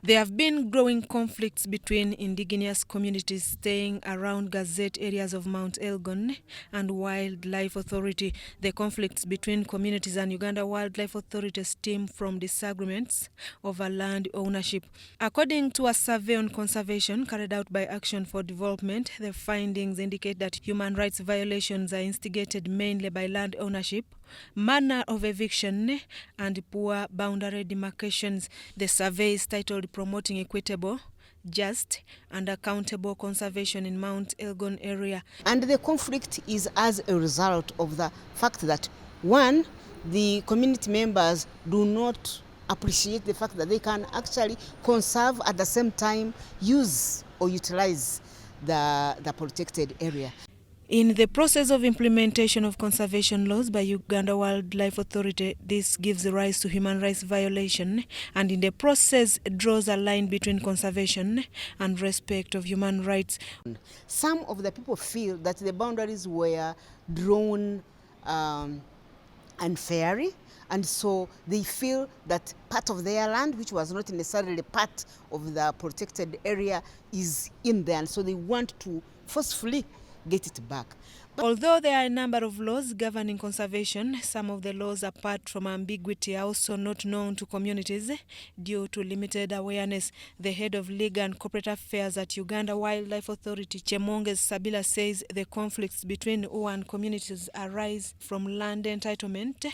There have been growing conflicts between indigenous communities staying around gazette areas of Mount Elgon and Wildlife Authority. The conflicts between communities and Uganda Wildlife Authority stem from disagreements over land ownership. According to a survey on conservation carried out by Action for Development, the findings indicate that human rights violations are instigated mainly by land ownership, manner of eviction, and poor boundary demarcations. The survey is titled Promoting Equitable, Just and Accountable Conservation in Mount Elgon Area. And the conflict is as a result of the fact that, one, the community members do not appreciate the fact that they can actually conserve at the same time use or utilize the protected area. In the process of implementation of conservation laws by Uganda Wildlife Authority, this gives rise to human rights violation, and in the process draws a line between conservation and respect of human rights. Some of the people feel that the boundaries were drawn unfairly, and so they feel that part of their land, which was not necessarily part of the protected area, is in there, and so they want to forcefully get it back. Although there are a number of laws governing conservation, some of the laws, apart from ambiguity, are also not known to communities due to limited awareness. The head of Legal and Corporate Affairs at Uganda Wildlife Authority, Chemonges Sabila, says the conflicts between UWA and communities arise from land entitlement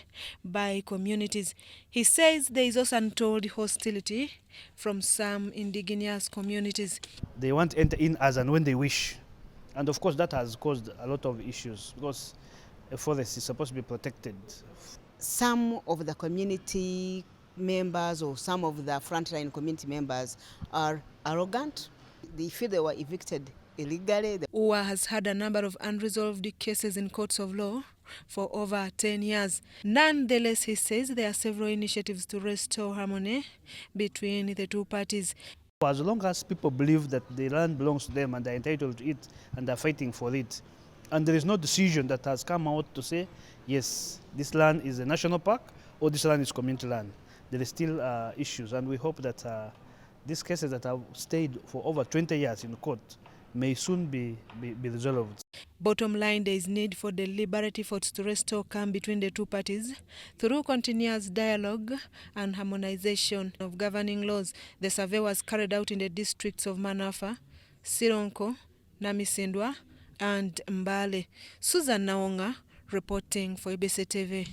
by communities. He says there is also untold hostility from some indigenous communities. They want to enter in as and when they wish. And of course that has caused a lot of issues because a forest is supposed to be protected. Some of the community members or some of the frontline community members are arrogant. They feel they were evicted illegally. UWA has had a number of unresolved cases in courts of law for over 10 years. Nonetheless, he says there are several initiatives to restore harmony between the two parties. As long as people believe that the land belongs to them and they're entitled to it and they're fighting for it, and there is no decision that has come out to say, yes, this land is a national park or this land is community land, there is still issues, and we hope that these cases that have stayed for over 20 years in court may soon be resolved. Bottom line, there is need for deliberate efforts to restore calm between the two parties through continuous dialogue and harmonization of governing laws. The survey was carried out in the districts of Manafa, Sironko, Namisindwa, and Mbale. Susan Naonga reporting for ABC TV.